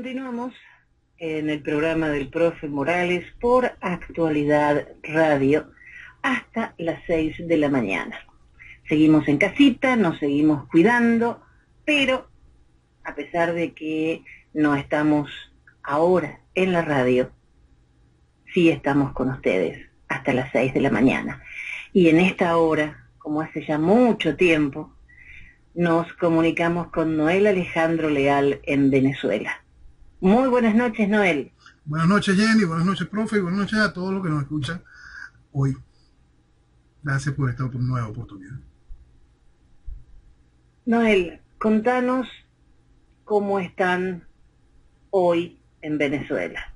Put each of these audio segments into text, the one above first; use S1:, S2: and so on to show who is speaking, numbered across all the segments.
S1: Continuamos en el programa del profe Morales por Actualidad Radio hasta las 6 de la mañana. Seguimos en casita, nos seguimos cuidando, pero a pesar de que no estamos ahora en la radio, sí estamos con ustedes hasta las 6 de la mañana. Y en esta hora, como hace ya mucho tiempo, nos comunicamos con Noel Alejandro Leal en Venezuela. Muy buenas noches, Noel.
S2: Buenas noches, Jenny, buenas noches, profe, y buenas noches a todos los que nos escuchan hoy. Gracias por esta nueva oportunidad.
S1: Noel, contanos cómo están hoy en Venezuela.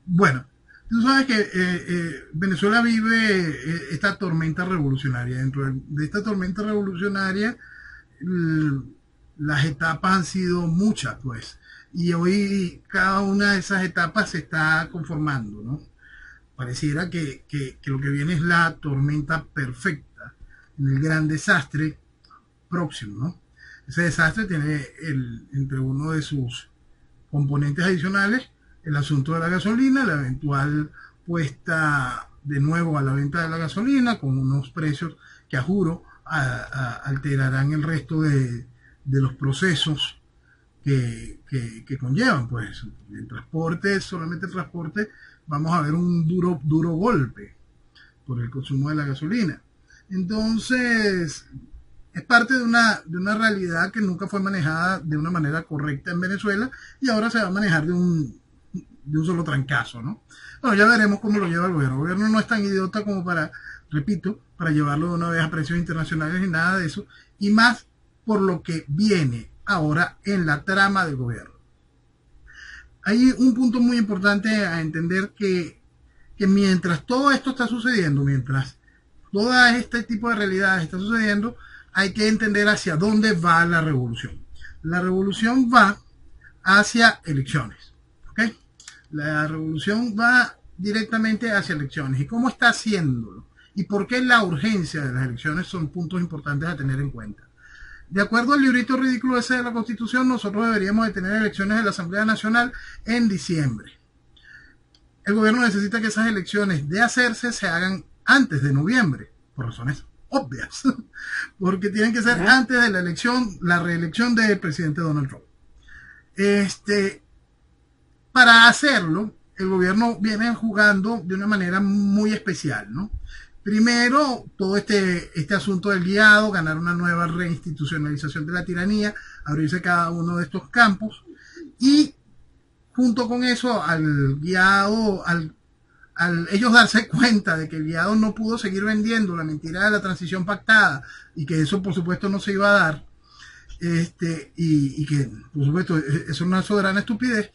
S2: Bueno, tú sabes que Venezuela vive esta tormenta revolucionaria. Dentro de esta tormenta revolucionaria, las etapas han sido muchas, pues. Y hoy cada una de esas etapas se está conformando, ¿no? Pareciera que lo que viene es la tormenta perfecta en el gran desastre próximo, ¿no? Ese desastre tiene entre uno de sus componentes adicionales el asunto de la gasolina, la eventual puesta de nuevo a la venta de la gasolina con unos precios que a juro alterarán el resto de los procesos que conllevan, pues el transporte, solamente el transporte, vamos a ver un duro golpe por el consumo de la gasolina. Entonces, es parte de una realidad que nunca fue manejada de una manera correcta en Venezuela y ahora se va a manejar de un solo trancazo, ¿no? Bueno, ya veremos cómo lo lleva el gobierno. El gobierno no es tan idiota como para llevarlo de una vez a precios internacionales ni nada de eso, y más por lo que viene ahora en la trama del gobierno. Hay un punto muy importante a entender que mientras todo esto está sucediendo, mientras todo este tipo de realidades está sucediendo, hay que entender hacia dónde va la revolución. La revolución va hacia elecciones, ¿ok? La revolución va directamente hacia elecciones. ¿Y cómo está haciéndolo? ¿Y por qué la urgencia de las elecciones? Son puntos importantes a tener en cuenta. De acuerdo al librito ridículo ese de la Constitución, nosotros deberíamos de tener elecciones de la Asamblea Nacional en diciembre. El gobierno necesita que esas elecciones, de hacerse, se hagan antes de noviembre, por razones obvias, porque tienen que ser antes de la reelección del presidente Donald Trump. Para hacerlo, el gobierno viene jugando de una manera muy especial, ¿no? Primero, todo este asunto del guiado, ganar una nueva reinstitucionalización de la tiranía, abrirse cada uno de estos campos, y junto con eso, al guiado, al ellos darse cuenta de que el guiado no pudo seguir vendiendo la mentira de la transición pactada, y que eso por supuesto no se iba a dar, y que por supuesto eso es una soberana estupidez,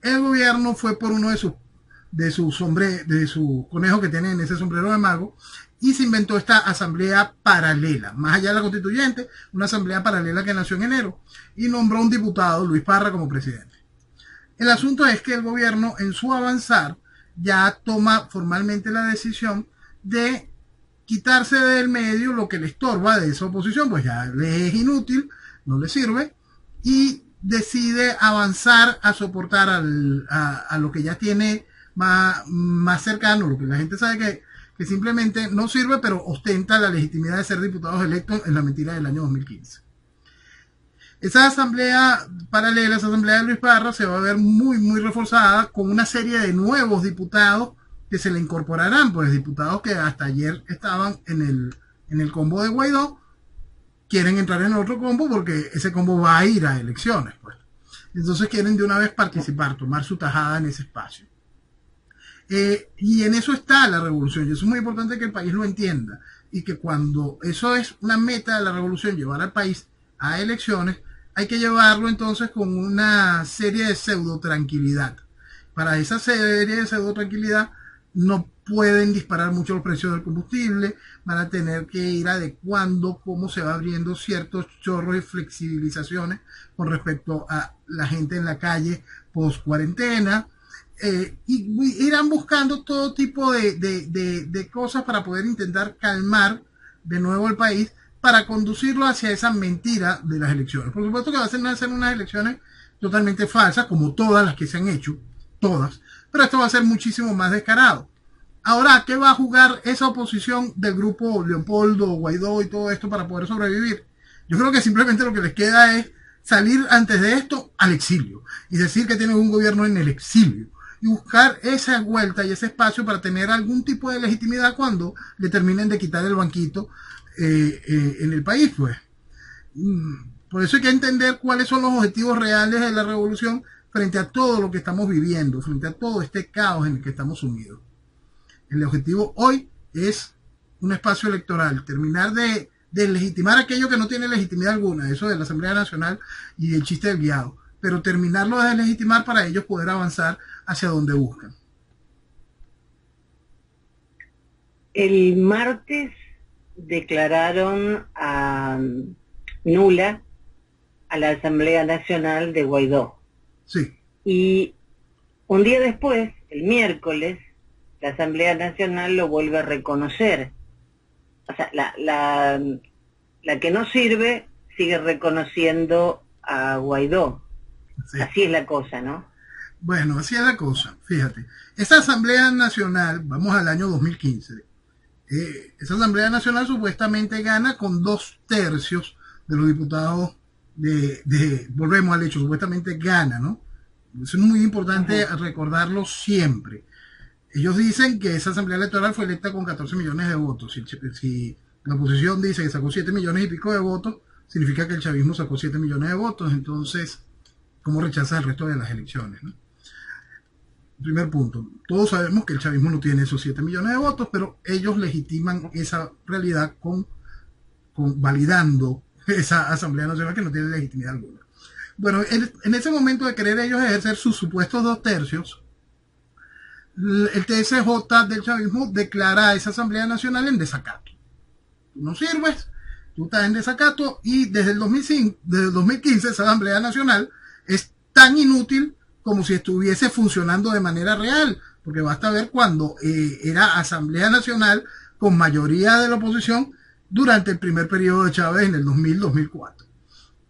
S2: el gobierno fue por uno de sus conejos que tiene en ese sombrero de mago, y se inventó esta asamblea paralela, más allá de la constituyente, una asamblea paralela que nació en enero, y nombró a un diputado, Luis Parra, como presidente. El asunto es que el gobierno, en su avanzar, ya toma formalmente la decisión de quitarse del medio lo que le estorba de esa oposición, pues ya le es inútil, no le sirve, y decide avanzar a soportar a lo que ya tiene más cercano, lo que la gente sabe que simplemente no sirve, pero ostenta la legitimidad de ser diputados electos en la mentira del año 2015. Esa asamblea paralela, esa asamblea de Luis Parra, se va a ver muy reforzada con una serie de nuevos diputados que se le incorporarán, pues diputados que hasta ayer estaban en el combo de Guaidó, quieren entrar en otro combo porque ese combo va a ir a elecciones, pues. Entonces quieren de una vez participar, tomar su tajada en ese espacio. Y en eso está la revolución, y eso es muy importante que el país lo entienda, y que cuando eso es una meta de la revolución, llevar al país a elecciones, hay que llevarlo entonces con una serie de pseudo tranquilidad. Para esa serie de pseudo tranquilidad no pueden disparar mucho los precios del combustible, van a tener que ir adecuando cómo se va abriendo ciertos chorros y flexibilizaciones con respecto a la gente en la calle post cuarentena, y irán buscando todo tipo de cosas para poder intentar calmar de nuevo el país para conducirlo hacia esa mentira de las elecciones. Por supuesto que va a ser unas elecciones totalmente falsas, como todas las que se han hecho, todas, pero esto va a ser muchísimo más descarado. Ahora, ¿a qué va a jugar esa oposición del grupo Leopoldo, Guaidó y todo esto para poder sobrevivir? Yo creo que simplemente lo que les queda es salir antes de esto al exilio y decir que tienen un gobierno en el exilio y buscar esa vuelta y ese espacio para tener algún tipo de legitimidad cuando le terminen de quitar el banquito en el país, pues. Por eso hay que entender cuáles son los objetivos reales de la revolución frente a todo lo que estamos viviendo, frente a todo este caos en el que estamos sumidos. El objetivo hoy es un espacio electoral, terminar de legitimar aquello que no tiene legitimidad alguna, eso de la Asamblea Nacional y el chiste del guiado, pero terminarlo de legitimar para ellos poder avanzar hacia donde buscan.
S1: El martes declararon nula a la Asamblea Nacional de Guaidó.
S2: Sí.
S1: Y un día después, el miércoles, la Asamblea Nacional lo vuelve a reconocer. O sea, la que no sirve sigue reconociendo a Guaidó. Sí. Así es la cosa, ¿no?
S2: Bueno, así es la cosa. Fíjate, esa Asamblea Nacional, vamos al año 2015, esa Asamblea Nacional supuestamente gana con 2/3 de los diputados volvemos al hecho, supuestamente gana, ¿no? Eso es muy importante recordarlo siempre. Ellos dicen que esa asamblea electoral fue electa con 14 millones de votos. Si la oposición dice que sacó 7 millones y pico de votos, significa que el chavismo sacó 7 millones de votos. Entonces, ¿cómo rechazas el resto de las elecciones, no? Primer punto. Todos sabemos que el chavismo no tiene esos 7 millones de votos, pero ellos legitiman esa realidad con validando esa Asamblea Nacional que no tiene legitimidad alguna. Bueno, en ese momento de querer ellos ejercer sus supuestos 2/3, el TSJ del chavismo declara a esa Asamblea Nacional en desacato. Tú no sirves, tú estás en desacato, y desde el 2015 esa Asamblea Nacional es tan inútil como si estuviese funcionando de manera real, porque basta ver cuando era Asamblea Nacional con mayoría de la oposición durante el primer periodo de Chávez en el 2000-2004.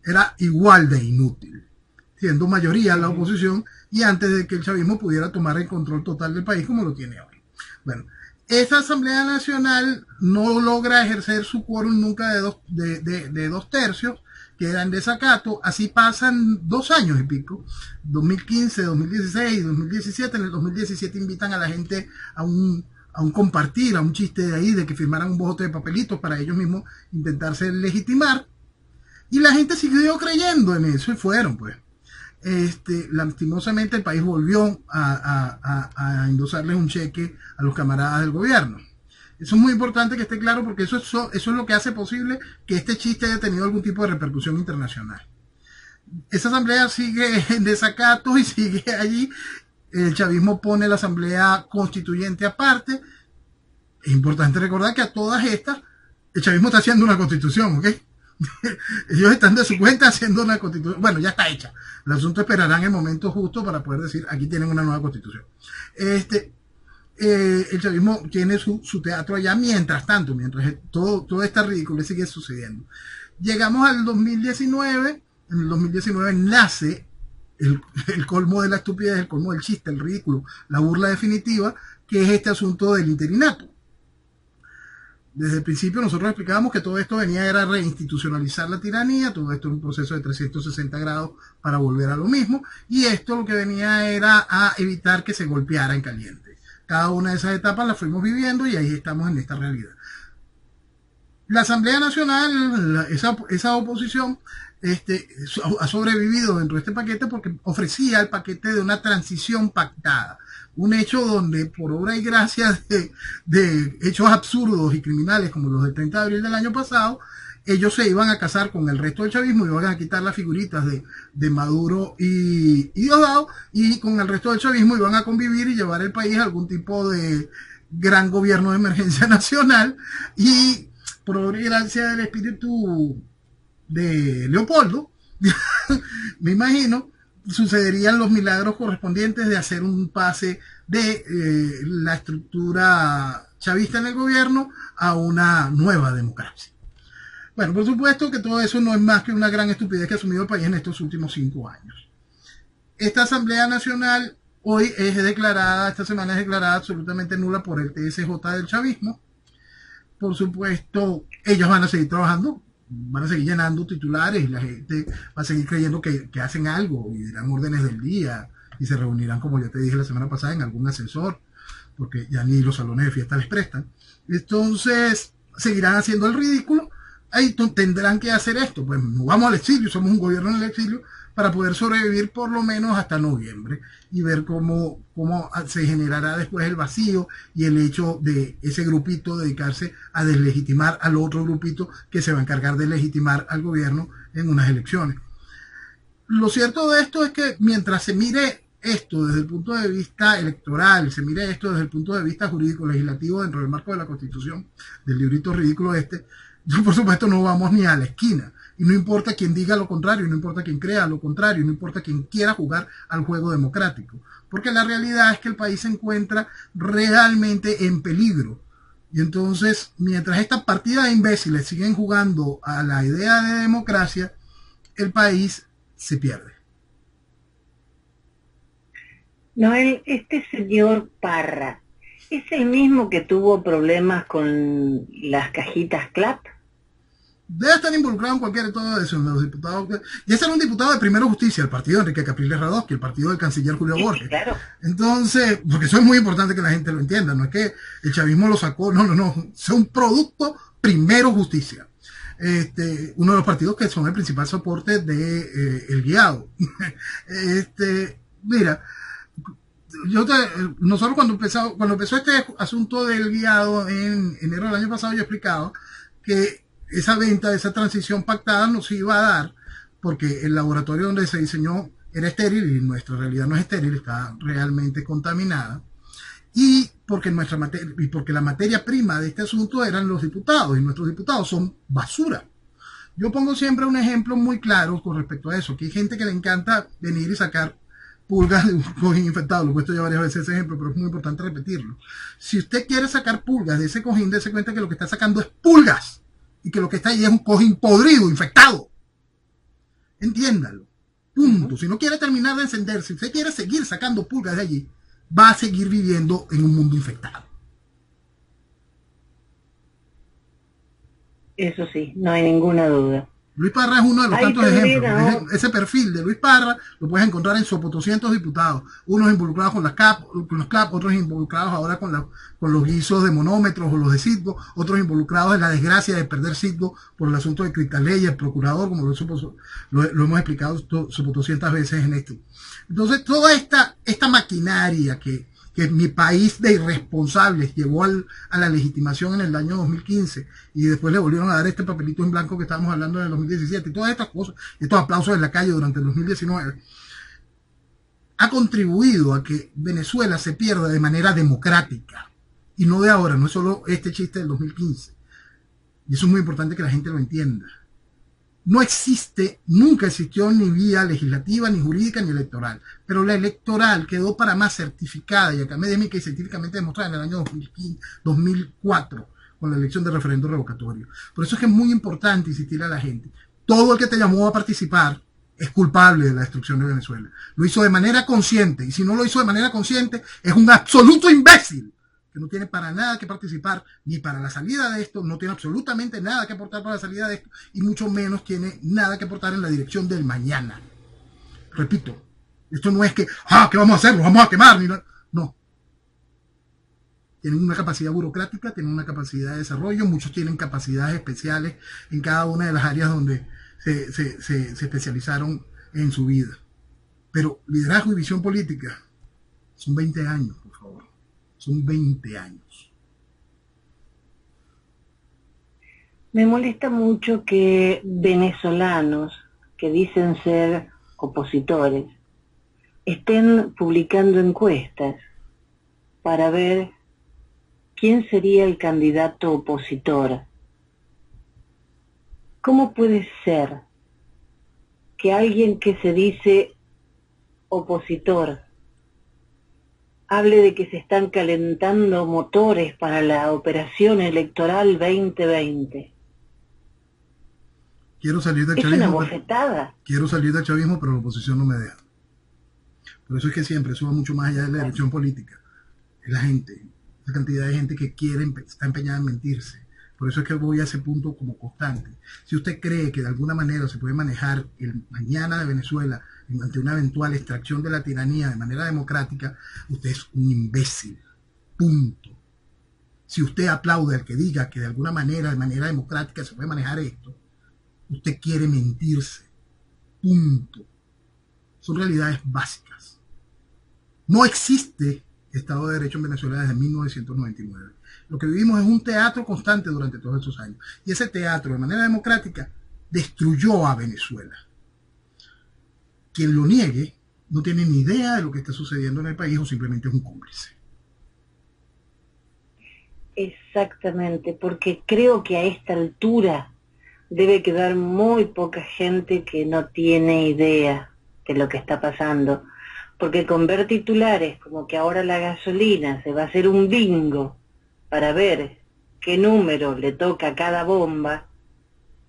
S2: Era igual de inútil, siendo mayoría la oposición y antes de que el chavismo pudiera tomar el control total del país como lo tiene hoy. Bueno, esa Asamblea Nacional no logra ejercer su quórum nunca de 2/3, queda en desacato. Así pasan 2 años y pico, 2015, 2016, 2017. En el 2017 invitan a la gente a un compartir, a un chiste de ahí, de que firmaran un bojote de papelitos para ellos mismos intentarse legitimar. Y la gente siguió creyendo en eso y fueron, pues. Lastimosamente el país volvió a endosarles un cheque a los camaradas del gobierno. Eso es muy importante que esté claro, porque eso es lo que hace posible que este chiste haya tenido algún tipo de repercusión internacional. Esa asamblea sigue en desacato y sigue allí. El chavismo pone la asamblea constituyente aparte. Es importante recordar que a todas estas el chavismo está haciendo una constitución, ¿ok? Ellos están de su cuenta haciendo una constitución. Bueno, ya está hecha. El asunto esperarán el momento justo para poder decir, aquí tienen una nueva constitución. El chavismo tiene su teatro allá mientras tanto, mientras todo esta ridículo sigue sucediendo. Llegamos al 2019. En el 2019 nace el colmo de la estupidez, el colmo del chiste, el ridículo, la burla definitiva, que es este asunto del interinato. Desde el principio nosotros explicábamos que todo esto era reinstitucionalizar la tiranía, todo esto es un proceso de 360 grados para volver a lo mismo, y esto lo que venía era a evitar que se golpeara en caliente. Cada una de esas etapas las fuimos viviendo y ahí estamos en esta realidad. La Asamblea Nacional, esa oposición, ha sobrevivido dentro de este paquete porque ofrecía el paquete de una transición pactada. Un hecho donde, por obra y gracia de hechos absurdos y criminales como los del 30 de abril del año pasado, ellos se iban a casar con el resto del chavismo, iban a quitar las figuritas de Maduro y Diosdado, y con el resto del chavismo iban a convivir y llevar el país a algún tipo de gran gobierno de emergencia nacional. Y por obra y gracia del espíritu de Leopoldo, me imagino, sucederían los milagros correspondientes de hacer un pase de la estructura chavista en el gobierno a una nueva democracia. Bueno, por supuesto que todo eso no es más que una gran estupidez que ha asumido el país en estos últimos 5 años. Esta Asamblea Nacional hoy es declarada, esta semana es declarada absolutamente nula por el TSJ del chavismo. Por supuesto, ellos van a seguir trabajando, van a seguir llenando titulares y la gente va a seguir creyendo que hacen algo y dirán órdenes del día y se reunirán, como ya te dije la semana pasada, en algún ascensor, porque ya ni los salones de fiesta les prestan. Entonces, seguirán haciendo el ridículo. Ahí tendrán que hacer esto. Pues no vamos al exilio, somos un gobierno en el exilio para poder sobrevivir por lo menos hasta noviembre y ver cómo se generará después el vacío y el hecho de ese grupito dedicarse a deslegitimar al otro grupito que se va a encargar de legitimar al gobierno en unas elecciones. Lo cierto de esto es que mientras se mire esto desde el punto de vista electoral, se mire esto desde el punto de vista jurídico legislativo dentro del marco de la Constitución, del librito ridículo por supuesto no vamos ni a la esquina. Y no importa quien diga lo contrario, no importa quien crea lo contrario, no importa quien quiera jugar al juego democrático. Porque la realidad es que el país se encuentra realmente en peligro. Y entonces, mientras estas partidas de imbéciles siguen jugando a la idea de democracia, el país se pierde.
S1: Noel, este señor Parra, ¿es el mismo que tuvo problemas con las cajitas CLAP?
S2: Debe estar involucrado en cualquiera de todo eso, en los diputados. Y ese era un diputado de Primero Justicia, el partido de Enrique Capriles Radosky, el partido del canciller Julio Borges.
S1: Claro.
S2: Entonces, porque eso es muy importante que la gente lo entienda, no es que el chavismo lo sacó, no, es un producto Primero Justicia. Uno de los partidos que son el principal soporte de el guiado. Mira, nosotros cuando empezó este asunto del guiado en enero del año pasado, yo explicaba que esa venta, esa transición pactada nos iba a dar porque el laboratorio donde se diseñó era estéril y nuestra realidad no es estéril, está realmente contaminada, y porque la materia prima de este asunto eran los diputados, y nuestros diputados son basura. Yo pongo siempre un ejemplo muy claro con respecto a eso, que hay gente que le encanta venir y sacar pulgas de un cojín infectado. Lo he puesto ya varias veces ese ejemplo, pero es muy importante repetirlo. Si usted quiere sacar pulgas de ese cojín, dése cuenta que lo que está sacando es pulgas y que lo que está ahí es un cojín podrido, infectado. Entiéndalo. Punto. Si no quiere terminar de encender, si usted quiere seguir sacando pulgas de allí, va a seguir viviendo en un mundo infectado.
S1: Eso sí, no hay ninguna duda.
S2: Luis Parra es uno de los tantos ejemplos. Ese perfil de Luis Parra lo puedes encontrar en sus 200 diputados. Unos involucrados con los CLAP, otros involucrados ahora con los guisos de monómetros o los de Citgo, otros involucrados en la desgracia de perder Citgo por el asunto de Cristaleya, el procurador, como lo hemos explicado 200 veces en esto. Entonces, toda esta maquinaria que mi país de irresponsables llevó a la legitimación en el año 2015 y después le volvieron a dar este papelito en blanco que estábamos hablando en el 2017 y todas estas cosas, estos aplausos en la calle durante el 2019, ha contribuido a que Venezuela se pierda de manera democrática y no de ahora, no es solo este chiste del 2015, y eso es muy importante que la gente lo entienda. No existe, nunca existió ni vía legislativa, ni jurídica, ni electoral. Pero la electoral quedó para más certificada y académica y científicamente demostrada en el año 2004, con la elección de referendo revocatorio. Por eso es que es muy importante insistir a la gente. Todo el que te llamó a participar es culpable de la destrucción de Venezuela. Lo hizo de manera consciente, y si no lo hizo de manera consciente, es un absoluto imbécil, que no tiene para nada que participar, ni para la salida de esto, no tiene absolutamente nada que aportar para la salida de esto, y mucho menos tiene nada que aportar en la dirección del mañana. Repito, esto no es que, ¿qué vamos a hacer? ¿Lo vamos a quemar? No. Tienen una capacidad burocrática, tienen una capacidad de desarrollo, muchos tienen capacidades especiales en cada una de las áreas donde se especializaron en su vida. Pero liderazgo y visión política son 20 años. Son 20 años.
S1: Me molesta mucho que venezolanos que dicen ser opositores estén publicando encuestas para ver quién sería el candidato opositor. ¿Cómo puede ser que alguien que se dice opositor hable de que se están calentando motores para la operación electoral 2020?
S2: Quiero salir del
S1: Es una
S2: chavismo,
S1: bofetada.
S2: quiero salir del chavismo, pero la oposición no me deja. Por eso es que siempre eso va mucho más allá de la elección política. Es la gente, la cantidad de gente que quiere, está empeñada en mentirse. Por eso es que voy a ese punto como constante. Si usted cree que de alguna manera se puede manejar el mañana de Venezuela ante una eventual extracción de la tiranía de manera democrática, usted es un imbécil. Punto. Si usted aplaude al que diga que de alguna manera, de manera democrática, se puede manejar esto, usted quiere mentirse. Punto. Son realidades básicas. No existe Estado de Derecho en Venezuela desde 1999. Lo que vivimos es un teatro constante durante todos estos años. Y ese teatro, de manera democrática, destruyó a Venezuela. Quien lo niegue no tiene ni idea de lo que está sucediendo en el país o simplemente es un cómplice.
S1: Exactamente, porque creo que a esta altura debe quedar muy poca gente que no tiene idea de lo que está pasando. Porque con ver titulares como que ahora la gasolina se va a hacer un bingo para ver qué número le toca a cada bomba,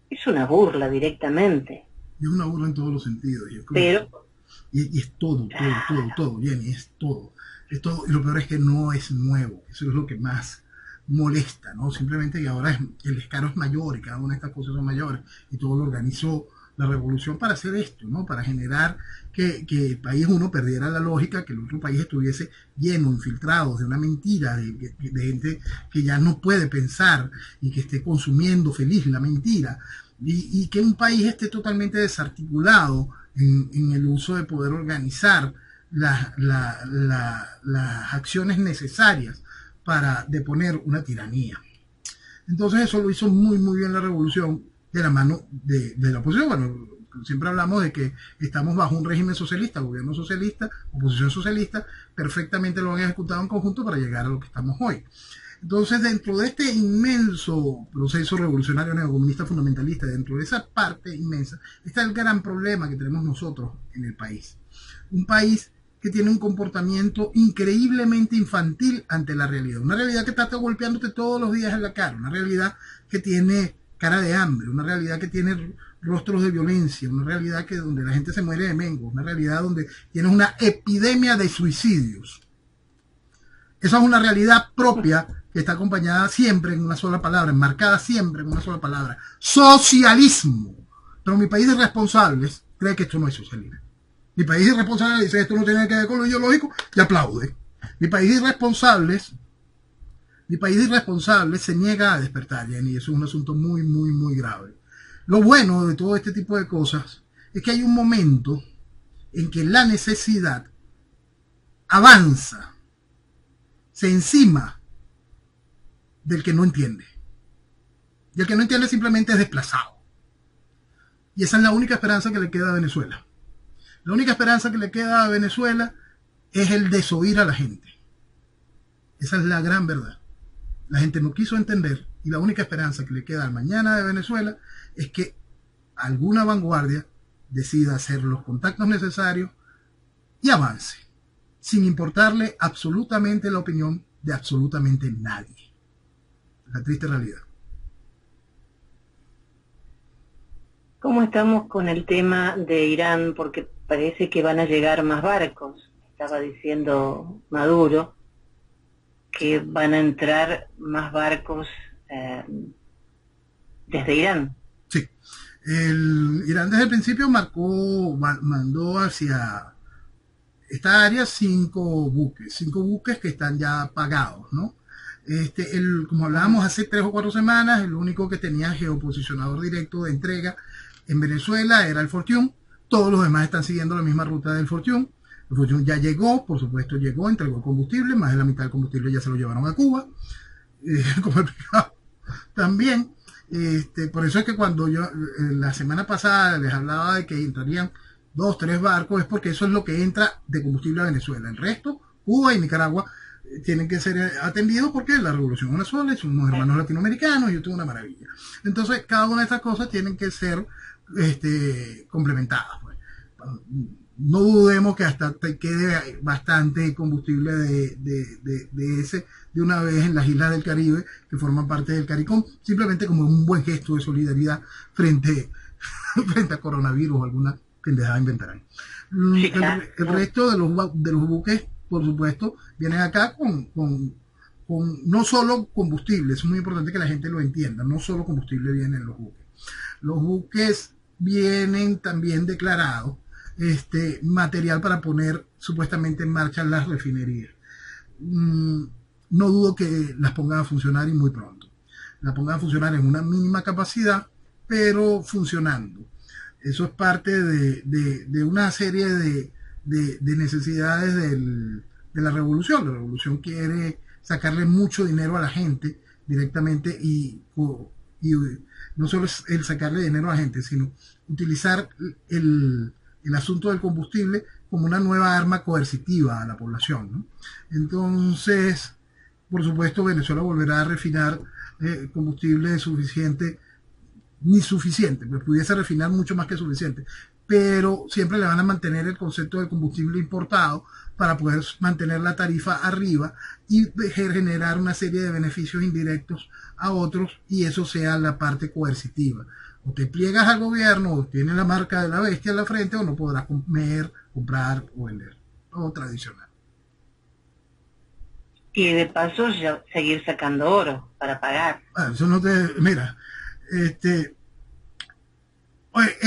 S1: es una burla directamente.
S2: Es una burla en todos los sentidos.
S1: Pero,
S2: y es todo, Jenny, es todo. Es todo. Y lo peor es que no es nuevo. Eso es lo que más molesta, ¿no? Simplemente que ahora el descaro es mayor y cada una de estas cosas son mayores. Y todo lo organizó la revolución para hacer esto, ¿no? Para generar que el país uno perdiera la lógica, que el otro país estuviese lleno, infiltrado de una mentira, de gente que ya no puede pensar y que esté consumiendo feliz la mentira, y que un país esté totalmente desarticulado en el uso de poder organizar las acciones necesarias para deponer una tiranía. Entonces eso lo hizo muy muy bien la revolución de la mano de la oposición. Bueno, siempre hablamos de que estamos bajo un régimen socialista, gobierno socialista, oposición socialista, perfectamente lo han ejecutado en conjunto para llegar a lo que estamos hoy. Entonces, dentro de este inmenso proceso revolucionario neocomunista fundamentalista, dentro de esa parte inmensa, está el gran problema que tenemos nosotros en el país. Un país que tiene un comportamiento increíblemente infantil ante la realidad. Una realidad que está golpeándote todos los días en la cara. Una realidad que tiene cara de hambre. Una realidad que tiene rostros de violencia. Una realidad que donde la gente se muere de mengo. Una realidad donde tienes una epidemia de suicidios. Esa es una realidad propia que está acompañada siempre en una sola palabra, enmarcada siempre en una sola palabra. Socialismo. Pero mi país de irresponsables cree que esto no es socialismo. Mi país de irresponsables dice esto no tiene que ver con lo ideológico y aplaude. Mi país de irresponsables se niega a despertar, Jenny, y eso es un asunto muy, muy, muy grave. Lo bueno de todo este tipo de cosas es que hay un momento en que la necesidad avanza, se encima del que no entiende. Y el que no entiende simplemente es desplazado. Y esa es la única esperanza que le queda a Venezuela. La única esperanza que le queda a Venezuela es el desoír a la gente. Esa es la gran verdad. La gente no quiso entender y la única esperanza que le queda al mañana de Venezuela es que alguna vanguardia decida hacer los contactos necesarios y avance, sin importarle absolutamente la opinión de absolutamente nadie. La triste realidad.
S1: ¿Cómo estamos con el tema de Irán? Porque parece que van a llegar más barcos. Estaba diciendo Maduro que van a entrar más barcos desde Irán.
S2: Sí. Irán desde el principio mandó hacia esta área 5 buques que están ya pagados, ¿no? Como hablábamos hace 3 o 4 semanas, el único que tenía geoposicionador directo de entrega en Venezuela era el Fortune. Todos los demás están siguiendo la misma ruta del Fortune. El Fortune ya llegó, por supuesto llegó, entregó combustible, más de la mitad del combustible ya se lo llevaron a Cuba, como explicado también. Por eso es que cuando yo la semana pasada les hablaba de que entrarían 2, 3 barcos, es porque eso es lo que entra de combustible a Venezuela. El resto, Cuba y Nicaragua, tienen que ser atendidos porque la revolución es una sola, son unos hermanos latinoamericanos y esto es una maravilla. Entonces, cada una de estas cosas tienen que ser complementadas. Pues. No dudemos que hasta te quede bastante combustible de una vez en las islas del Caribe que forman parte del CARICOM, simplemente como un buen gesto de solidaridad frente frente a coronavirus o alguna pendejada inventarán.
S1: Sí, claro.
S2: El resto de los buques, por supuesto, vienen acá con no solo combustible, es muy importante que la gente lo entienda, no solo combustible viene en los buques. Los buques vienen también declarados material para poner supuestamente en marcha las refinerías. No dudo que las pongan a funcionar y muy pronto. Las pongan a funcionar en una mínima capacidad, pero funcionando. Eso es parte de una serie de necesidades de la revolución. La revolución quiere sacarle mucho dinero a la gente directamente y no solo es el sacarle dinero a la gente, sino utilizar el asunto del combustible como una nueva arma coercitiva a la población, ¿no? Entonces, por supuesto, Venezuela volverá a refinar combustible suficiente, ni suficiente, pues pudiese refinar mucho más que suficiente, pero siempre le van a mantener el concepto del combustible importado para poder mantener la tarifa arriba y generar una serie de beneficios indirectos a otros, y eso sea la parte coercitiva. O te pliegas al gobierno, o tienes la marca de la bestia en la frente, o no podrás comer, comprar o vender. Todo tradicional.
S1: Y de paso ya seguir sacando oro para pagar.
S2: Eso no te... Mira, es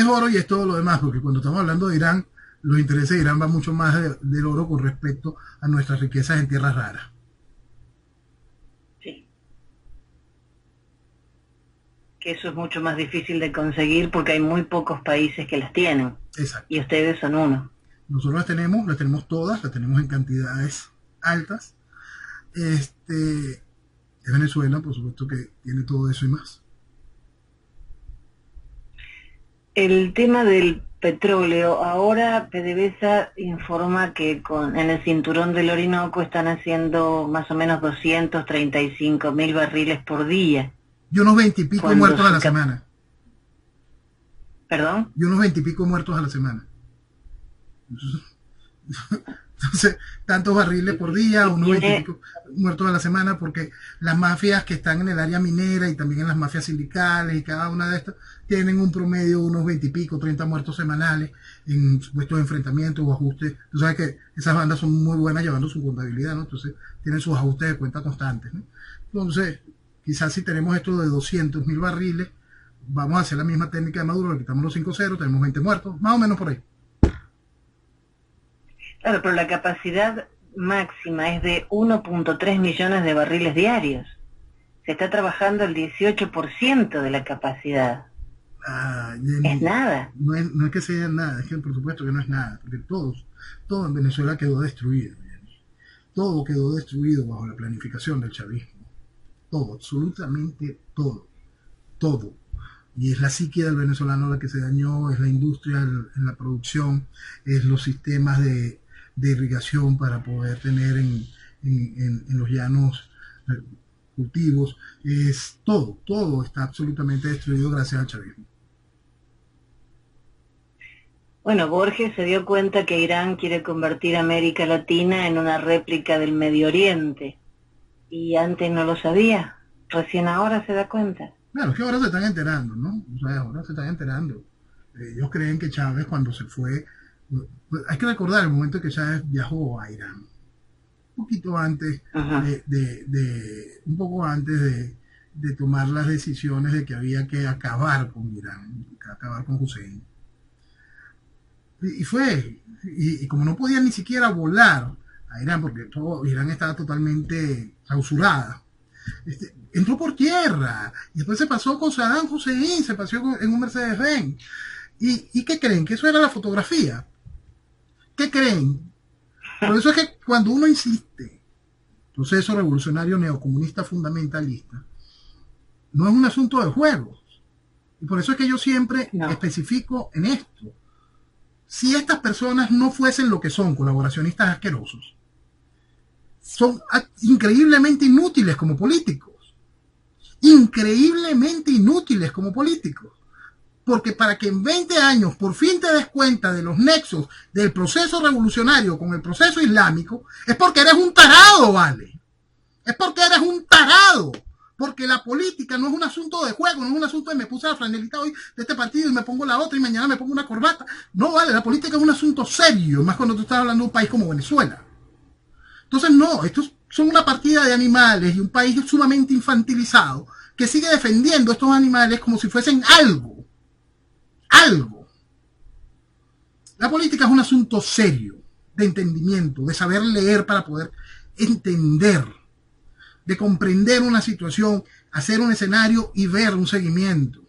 S2: oro y es todo lo demás, porque cuando estamos hablando de Irán, los intereses de Irán van mucho más del oro con respecto a nuestras riquezas en tierras raras.
S1: Sí. Que eso es mucho más difícil de conseguir porque hay muy pocos países que las tienen.
S2: Exacto.
S1: Y ustedes son uno.
S2: Nosotros las tenemos todas, las tenemos en cantidades altas. Es Venezuela, por supuesto, que tiene todo eso y más.
S1: El tema del petróleo, ahora PDVSA informa que en el cinturón del Orinoco están haciendo más o menos 235.000 barriles por día.
S2: Y unos 20 y pico muertos a la semana.
S1: ¿Perdón?
S2: Y unos 20 y pico muertos a la semana. Entonces, tantos barriles por día, unos 20 y pico muertos a la semana, porque las mafias que están en el área minera y también en las mafias sindicales y cada una de estas tienen un promedio de unos 20 y pico, 30 muertos semanales en supuestos enfrentamientos o ajustes. Tú sabes que esas bandas son muy buenas llevando su contabilidad, ¿no? Entonces tienen sus ajustes de cuenta constantes, ¿no? Entonces, quizás si tenemos esto de 200.000 barriles, vamos a hacer la misma técnica de Maduro, le quitamos los 5 ceros, tenemos 20 muertos, más o menos por ahí.
S1: Claro, pero la capacidad máxima es de 1.3 millones de barriles diarios. Se está trabajando el 18% de la capacidad. Es nada.
S2: No es que sea nada, es que por supuesto que no es nada, porque todo en Venezuela quedó destruido. Todo quedó destruido bajo la planificación del chavismo. Todo, absolutamente todo. Todo. Y es la psique del venezolano la que se dañó, es la industria en la producción, es los sistemas de irrigación para poder tener en los llanos cultivos, es todo está absolutamente destruido gracias al chavismo.
S1: Bueno, Borges se dio cuenta que Irán quiere convertir a América Latina en una réplica del Medio Oriente, y antes no lo sabía, recién ahora se da cuenta.
S2: Claro, es que ahora se están enterando, ¿no? O sea, ahora se están enterando. Ellos creen que Chávez, cuando se fue, hay que recordar el momento que Chávez viajó a Irán, un poquito antes un poco antes de tomar las decisiones de que había que acabar con Irán, acabar con Hussein. Y como no podían ni siquiera volar a Irán, porque Irán estaba totalmente clausurada, entró por tierra, y después se pasó con Saddam Hussein, se pasó en un Mercedes-Benz. ¿Y qué creen? ¿Que eso era la fotografía? ¿Qué creen? Por eso es que cuando uno insiste, proceso revolucionario neocomunista fundamentalista, no es un asunto de juegos. Y por eso es que yo siempre especifico en esto. Si estas personas no fuesen lo que son, colaboracionistas asquerosos, son increíblemente inútiles como políticos. Increíblemente inútiles como políticos. Porque para que en 20 años por fin te des cuenta de los nexos del proceso revolucionario con el proceso islámico, es porque eres un tarado, ¿vale? Es porque eres un tarado. Porque la política no es un asunto de juego, no es un asunto de me puse la franelita hoy de este partido y me pongo la otra y mañana me pongo una corbata. No vale, la política es un asunto serio, más cuando tú estás hablando de un país como Venezuela. Entonces no, estos son una partida de animales y un país sumamente infantilizado que sigue defendiendo a estos animales como si fuesen algo. Algo. La política es un asunto serio, de entendimiento, de saber leer para poder entender, de comprender una situación, hacer un escenario y ver un seguimiento.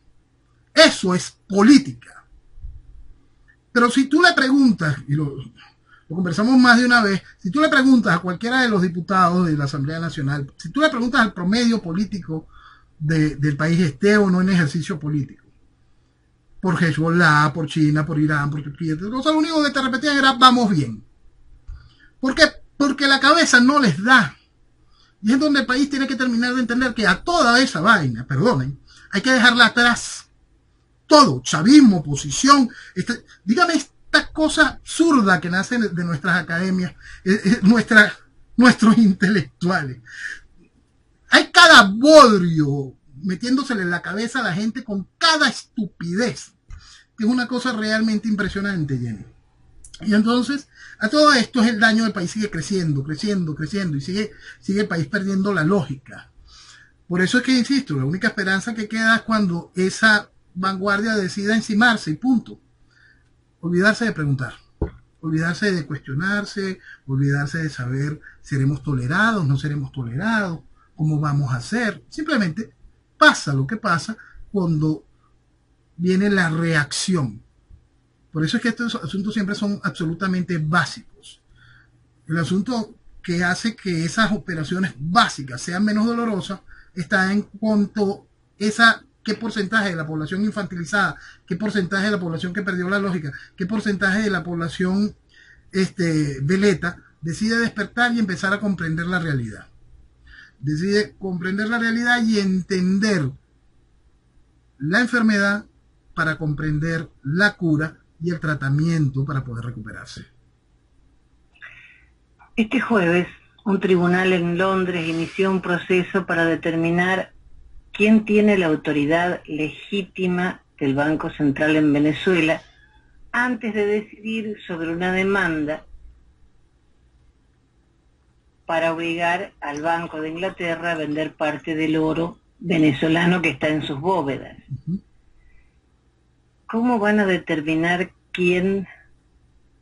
S2: Eso es política. Pero si tú le preguntas, y lo conversamos más de una vez, si tú le preguntas a cualquiera de los diputados de la Asamblea Nacional, si tú le preguntas al promedio político del país, esté o no en ejercicio político, por Hezbollah, por China, por Irán, por Turquía, entonces lo único que te repetían era vamos bien. ¿Por qué? Porque la cabeza no les da. Y es donde el país tiene que terminar de entender que a toda esa vaina, perdonen, hay que dejarla atrás. Todo, chavismo, oposición, dígame esta cosa absurda que nace de nuestras academias, nuestros intelectuales. Hay cada bodrio metiéndosele en la cabeza a la gente con cada estupidez, que es una cosa realmente impresionante, Jenny. Y entonces, a todo esto es el daño del país sigue creciendo, y sigue el país perdiendo la lógica. Por eso es que, insisto, la única esperanza que queda es cuando esa vanguardia decida encimarse y punto. Olvidarse de preguntar, olvidarse de cuestionarse, olvidarse de saber si seremos tolerados, no seremos tolerados, cómo vamos a hacer. Simplemente pasa lo que pasa cuando viene la reacción. Por eso es que estos asuntos siempre son absolutamente básicos. El asunto que hace que esas operaciones básicas sean menos dolorosas está en cuanto a qué porcentaje de la población infantilizada, qué porcentaje de la población que perdió la lógica, qué porcentaje de la población veleta decide despertar y empezar a comprender la realidad. Decide comprender la realidad y entender la enfermedad para comprender la cura y el tratamiento para poder recuperarse.
S1: Este jueves, un tribunal en Londres inició un proceso para determinar quién tiene la autoridad legítima del Banco Central en Venezuela antes de decidir sobre una demanda para obligar al Banco de Inglaterra a vender parte del oro venezolano que está en sus bóvedas. ¿Cómo van a determinar quién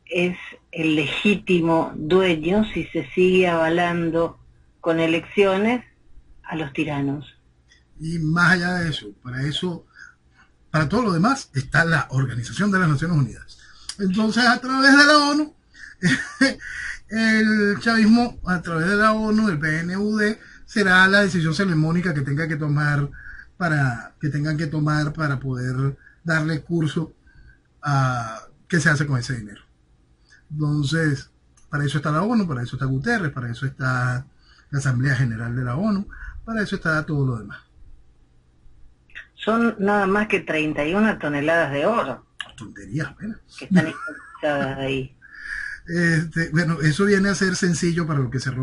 S1: es el legítimo dueño si se sigue avalando con elecciones a los tiranos?
S2: Y más allá de eso, para todo lo demás, está la Organización de las Naciones Unidas. Entonces, a través de la ONU, el chavismo, a través de la ONU, el PNUD, será la decisión salomónica que tengan que tomar para poder darle curso a qué se hace con ese dinero. Entonces, para eso está la ONU, para eso está Guterres, para eso está la Asamblea General de la ONU, para eso está todo lo demás.
S1: Son nada más que 31 toneladas de oro.
S2: Tonterías, ¿verdad?
S1: Que están incautadas ahí.
S2: Bueno, eso viene a ser sencillo para lo que se han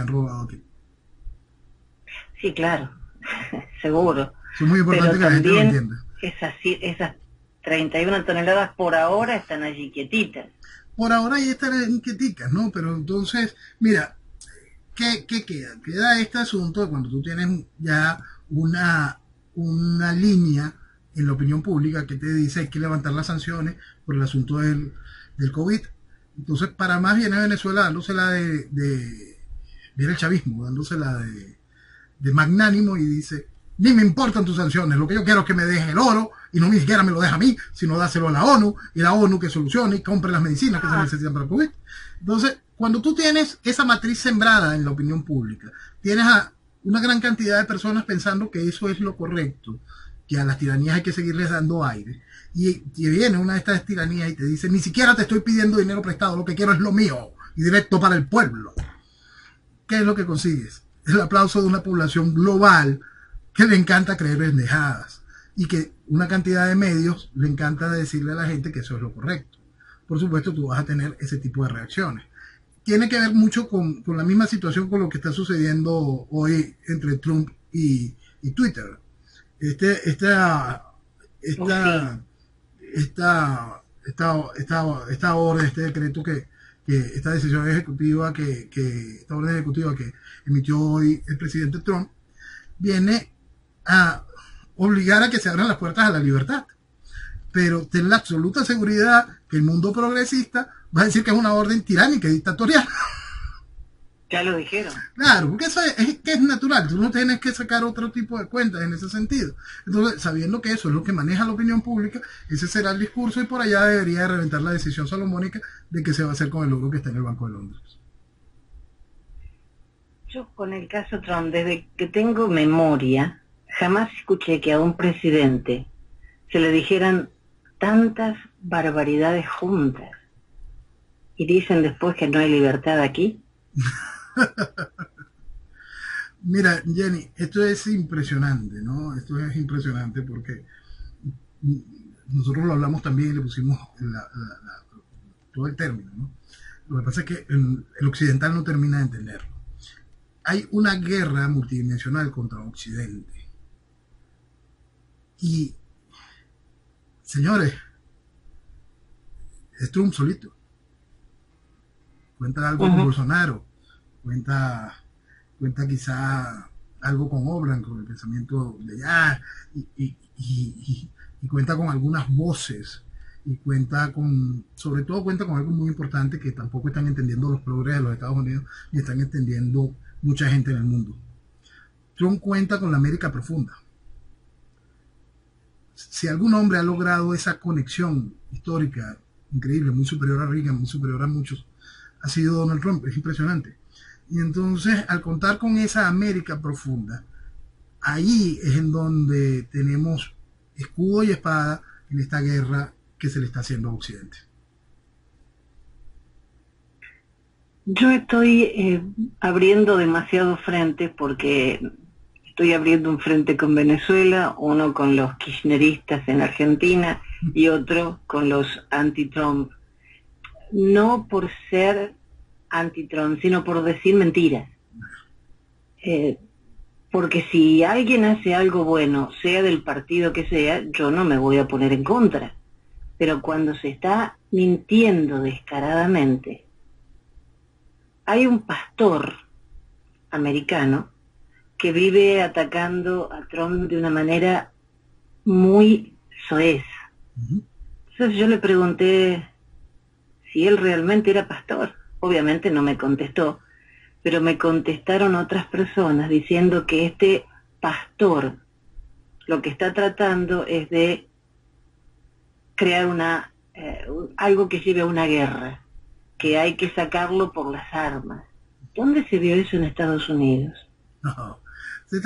S2: robado aquí.
S1: Sí, claro, seguro.
S2: Es muy importante que la gente lo entienda.
S1: Esas 31 toneladas por ahora están allí quietitas.
S2: Por ahora ahí están quieticas, ¿no? Pero entonces, mira, ¿qué queda? Queda este asunto de cuando tú tienes ya una línea en la opinión pública que te dice hay que levantar las sanciones por el asunto del COVID. Entonces, para más viene Venezuela dándosela viene el chavismo, dándosela de magnánimo y dice, ni me importan tus sanciones, lo que yo quiero es que me deje el oro y no ni siquiera me lo deja a mí, sino dáselo a la ONU y la ONU que solucione y compre las medicinas que se necesitan para el COVID. Entonces, cuando tú tienes esa matriz sembrada en la opinión pública, tienes a una gran cantidad de personas pensando que eso es lo correcto, que a las tiranías hay que seguirles dando aire, y viene una de estas tiranías y te dice, ni siquiera te estoy pidiendo dinero prestado, lo que quiero es lo mío, y directo para el pueblo. ¿Qué es lo que consigues? El aplauso de una población global que le encanta creer pendejadas, y que una cantidad de medios le encanta decirle a la gente que eso es lo correcto. Por supuesto, tú vas a tener ese tipo de reacciones. Tiene que ver mucho con la misma situación con lo que está sucediendo hoy entre Trump y Twitter. Este, esta, esta, esta orden, este decreto esta decisión ejecutiva esta orden ejecutiva que emitió hoy el presidente Trump, viene a obligar a que se abran las puertas a la libertad. Pero ten la absoluta seguridad que el mundo progresista va a decir que es una orden tiránica y dictatorial.
S1: Ya lo dijeron.
S2: Claro, porque eso es natural, tú no tienes que sacar otro tipo de cuentas en ese sentido. Entonces, sabiendo que eso es lo que maneja la opinión pública, ese será el discurso y por allá debería de reventar la decisión salomónica de qué se va a hacer con el oro que está en el Banco de Londres.
S1: Yo con el caso Trump, desde que tengo memoria, jamás escuché que a un presidente se le dijeran tantas barbaridades juntas y dicen después que no hay libertad aquí.
S2: Mira, Jenny, esto es impresionante, ¿no? Esto es impresionante porque nosotros lo hablamos también y le pusimos todo el término, ¿no? Lo que pasa es que el occidental no termina de entenderlo. Hay una guerra multidimensional contra Occidente. Y, señores, es Trump solito. Cuenta algo con Bolsonaro, cuenta quizá algo con Obran, con el pensamiento de allá, y cuenta con algunas voces, y sobre todo cuenta con algo muy importante que tampoco están entendiendo los progres de los Estados Unidos, ni están entendiendo mucha gente en el mundo. Trump cuenta con la América profunda. Si algún hombre ha logrado esa conexión histórica increíble, muy superior a Reagan, muy superior a muchos, ha sido Donald Trump. Es impresionante. Y entonces, al contar con esa América profunda, ahí es en donde tenemos escudo y espada en esta guerra que se le está haciendo a Occidente.
S1: Yo estoy abriendo demasiados frentes porque estoy abriendo un frente con Venezuela, uno con los kirchneristas en Argentina y otro con los anti-Trump. No por ser anti-Trump, sino por decir mentiras. Porque si alguien hace algo bueno, sea del partido que sea, yo no me voy a poner en contra. Pero cuando se está mintiendo descaradamente, hay un pastor americano que vive atacando a Trump de una manera muy soez. Entonces yo le pregunté si él realmente era pastor. Obviamente no me contestó, pero me contestaron otras personas diciendo que este pastor lo que está tratando es de crear algo que lleve a una guerra, que hay que sacarlo por las armas. ¿Dónde se vio eso en Estados Unidos?
S2: No, se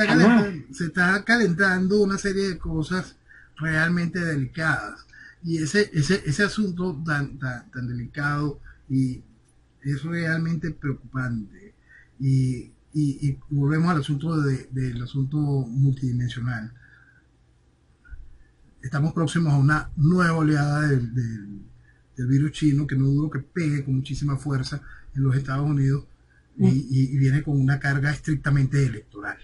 S2: está calentando una serie de cosas realmente delicadas. Y ese asunto tan delicado y es realmente preocupante. Y volvemos al asunto del asunto multidimensional. Estamos próximos a una nueva oleada del virus chino que no dudo que pegue con muchísima fuerza en los Estados Unidos y viene con una carga estrictamente electoral.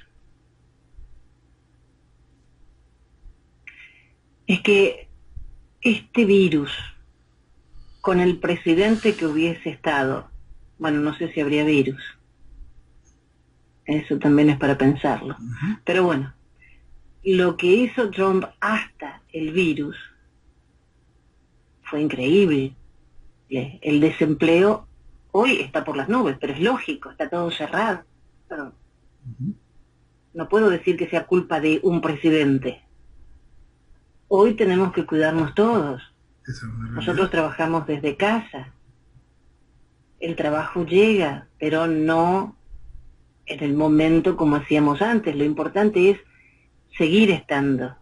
S1: Es que este virus, con el presidente que hubiese estado, bueno, no sé si habría virus. Eso también es para pensarlo. Pero bueno, lo que hizo Trump hasta el virus fue increíble. El desempleo hoy está por las nubes, pero es lógico, está todo cerrado. Pero no puedo decir que sea culpa de un presidente. Hoy tenemos que cuidarnos todos. Nosotros trabajamos desde casa. El trabajo llega, pero no en el momento como hacíamos antes. Lo importante es seguir estando,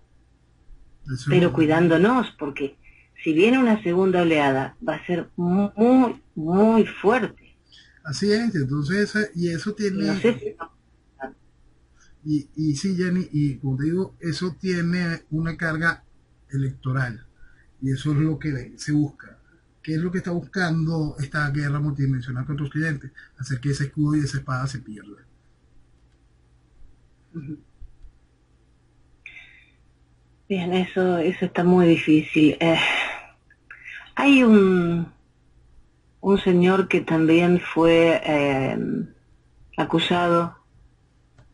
S1: pero cuidándonos, porque si viene una segunda oleada va a ser muy, muy fuerte.
S2: Así es, entonces, y eso tiene...
S1: No sé si...
S2: y sí, Jenny, y como te digo, eso tiene una carga electoral, y eso es lo que se busca. ¿Qué es lo que está buscando esta guerra multidimensional contra Occidente? Hacer que ese escudo y esa espada se pierdan.
S1: Bien, eso está muy difícil. Hay un señor que también fue acusado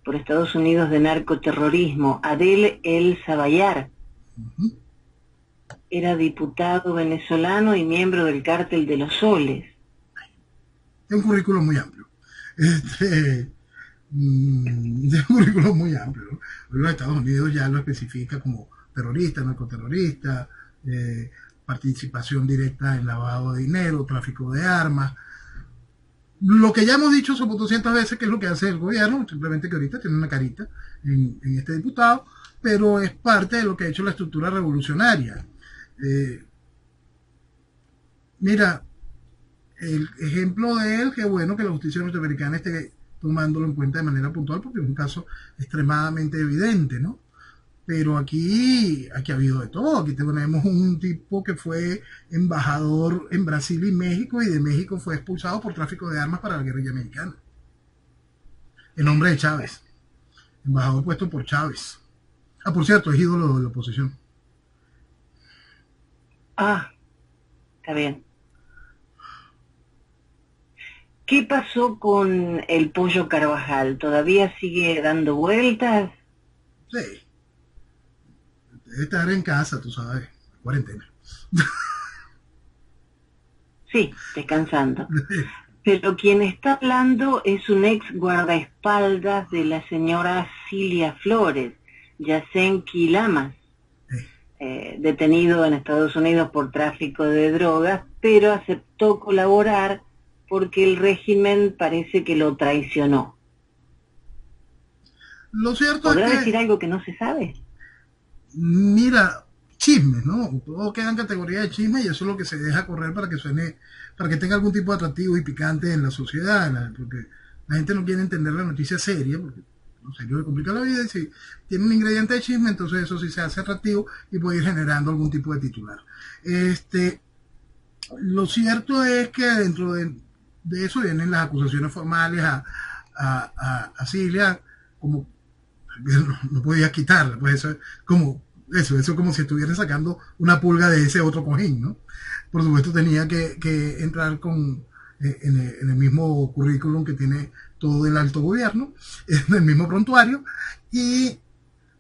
S1: por Estados Unidos de narcoterrorismo, Adel El Zabayar.
S2: Ujú.
S1: Era diputado venezolano y miembro del Cártel de los Soles.
S2: Es un currículo muy amplio. Este, es un currículo muy amplio, ¿no? Los Estados Unidos ya lo especifica como terrorista, narcoterrorista, participación directa en lavado de dinero, tráfico de armas. Lo que ya hemos dicho sobre 200 veces que es lo que hace el gobierno, simplemente que ahorita tiene una carita en este diputado, pero es parte de lo que ha hecho la estructura revolucionaria. Eh, Mira, el ejemplo de él, que bueno que la justicia norteamericana esté tomándolo en cuenta de manera puntual, porque es un caso extremadamente evidente, ¿no? Pero aquí ha habido de todo. Aquí tenemos un tipo que fue embajador en Brasil y México, y de México fue expulsado por tráfico de armas para la guerrilla mexicana. En nombre de Chávez. Embajador puesto por Chávez. Ah, por cierto, es ídolo de la oposición.
S1: Ah, está bien. ¿Qué pasó con el Pollo Carvajal? ¿Todavía sigue dando vueltas?
S2: Sí, debe estar en casa, tú sabes, cuarentena.
S1: Sí, descansando. Pero quien está hablando es un ex guardaespaldas de la señora Cilia Flores, Yacenki Lamas, detenido en Estados Unidos por tráfico de drogas, pero aceptó colaborar porque el régimen parece que lo traicionó.
S2: Lo cierto es
S1: ¿Podrá
S2: que,
S1: decir algo que no se sabe?
S2: mira, chismes, ¿no? Todo queda en categoría de chisme, y eso es lo que se deja correr para que suene, para que tenga algún tipo de atractivo y picante en la sociedad, porque la gente no quiere entender la noticia seria, porque lo serio le complica la vida, y si tiene un ingrediente de chisme, entonces eso sí se hace atractivo y puede ir generando algún tipo de titular. Este, lo cierto es que dentro de eso vienen las acusaciones formales a Cilia, como no podías quitarla, pues eso es como eso como si estuvieran sacando una pulga de ese otro cojín, ¿no? Por supuesto tenía que entrar en el mismo currículum que tiene todo el alto gobierno, en el mismo prontuario, y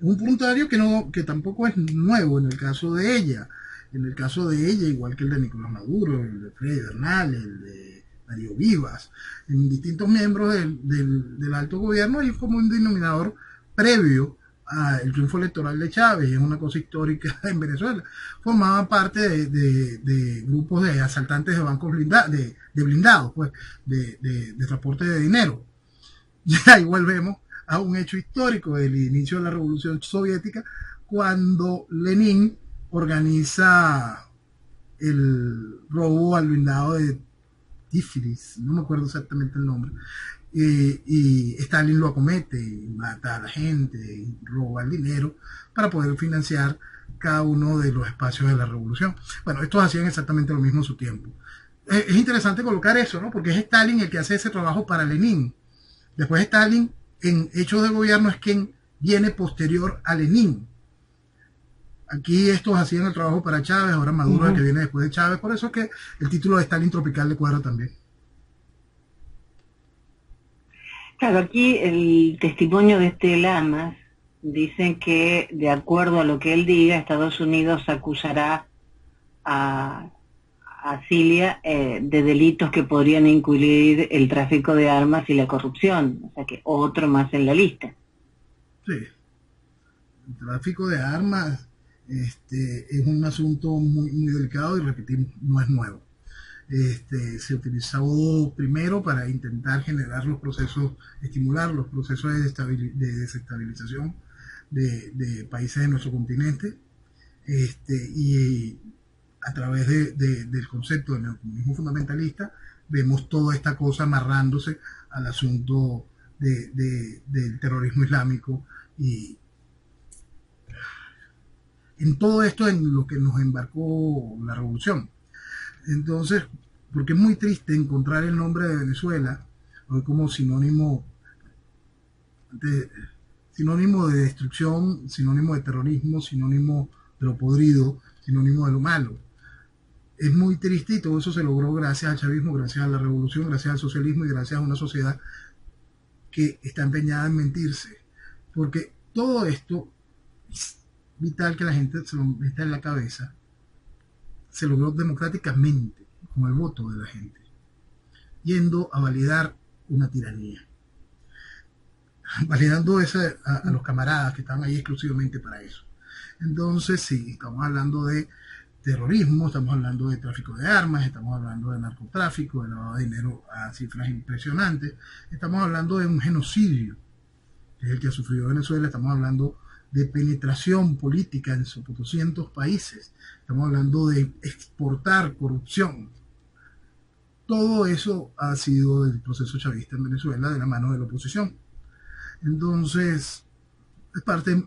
S2: un prontuario que tampoco es nuevo en el caso de ella. En el caso de ella, igual que el de Nicolás Maduro, el de Freddy Bernal, el de Darío Vivas, en distintos miembros del alto gobierno, hay como un denominador previo al triunfo electoral de Chávez. Es una cosa histórica en Venezuela. Formaban parte de grupos de asaltantes de bancos blindados, pues, de transporte de dinero. Y ahí volvemos a un hecho histórico del inicio de la Revolución Soviética, cuando Lenin organiza el robo al blindado de Tiflis, no me acuerdo exactamente el nombre, y Stalin lo acomete y mata a la gente y roba el dinero para poder financiar cada uno de los espacios de la revolución. Bueno, estos hacían exactamente lo mismo en su tiempo. Es interesante colocar eso, ¿no? Porque es Stalin el que hace ese trabajo para Lenin. Después Stalin, en hechos de gobierno, es quien viene posterior a Lenin. Aquí estos hacían el trabajo para Chávez, ahora Maduro es el que viene después de Chávez. Por eso es que el título de Stalin tropical le cuadra también.
S1: Claro, aquí el testimonio de este Lamas dicen que, de acuerdo a lo que él diga, Estados Unidos acusará a Cilia de delitos que podrían incluir el tráfico de armas y la corrupción, o sea que otro más en la lista.
S2: Sí, el tráfico de armas es un asunto muy delicado, y repetimos, no es nuevo. Se utilizó primero para intentar generar los procesos, estimular los procesos de desestabilización de países de nuestro continente, y a través del concepto del neocomunismo fundamentalista vemos toda esta cosa amarrándose al asunto del terrorismo islámico, y en todo esto en lo que nos embarcó la revolución. Entonces, porque es muy triste encontrar el nombre de Venezuela hoy como sinónimo de sinónimo de destrucción, sinónimo de terrorismo, sinónimo de lo podrido, sinónimo de lo malo. Es muy triste y todo eso se logró gracias al chavismo, gracias a la revolución, gracias al socialismo y gracias a una sociedad que está empeñada en mentirse. Porque todo esto es vital que la gente se lo meta en la cabeza. Se logró democráticamente, con el voto de la gente, yendo a validar una tiranía. Validando eso a los camaradas que estaban ahí exclusivamente para eso. Entonces, sí, estamos hablando de terrorismo, estamos hablando de tráfico de armas, estamos hablando de narcotráfico, de lavado de dinero a cifras impresionantes, estamos hablando de un genocidio, que es el que ha sufrido Venezuela, estamos hablando de penetración política en 200 países, estamos hablando de exportar corrupción. Todo eso ha sido del proceso chavista en Venezuela de la mano de la oposición. Entonces, es parte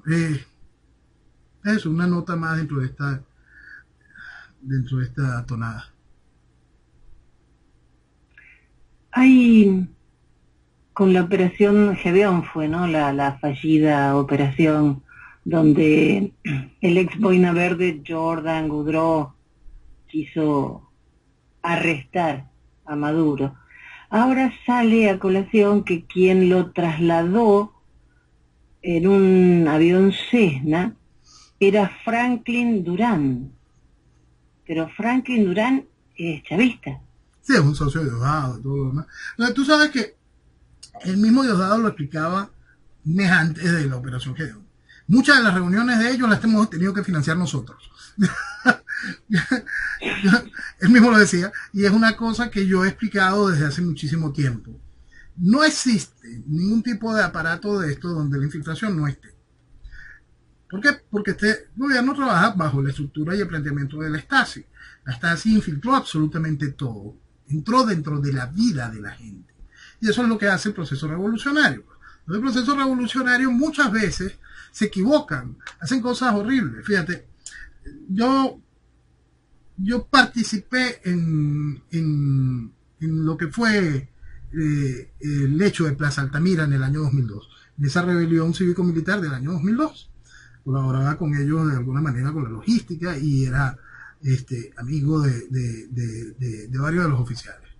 S2: eso, una nota más dentro de esta tonada.
S1: Hay, con la operación Gedeón fue, ¿no? La fallida operación donde el ex boina verde Jordan Goudreau quiso arrestar a Maduro. Ahora sale a colación que quien lo trasladó en un avión Cessna era Franklin Durán. Pero Franklin Durán es chavista.
S2: Sí, es un socio de Diosdado y todo lo demás. Entonces, tú sabes que el mismo Diosdado lo explicaba un mes antes de la operación Gedeón. Muchas de las reuniones de ellos las hemos tenido que financiar nosotros. Él mismo lo decía, y es una cosa que yo he explicado desde hace muchísimo tiempo. No existe ningún tipo de aparato de esto donde la infiltración no esté. ¿Por qué? Porque este gobierno trabaja bajo la estructura y el planteamiento de la Stasi. La Stasi infiltró absolutamente todo. Entró dentro de la vida de la gente. Y eso es lo que hace el proceso revolucionario. El proceso revolucionario muchas veces se equivocan, hacen cosas horribles. Fíjate, yo participé en lo que fue el hecho de Plaza Altamira en el año 2002, en esa rebelión cívico-militar del año 2002. Colaboraba con ellos de alguna manera con la logística y era amigo de varios de los oficiales.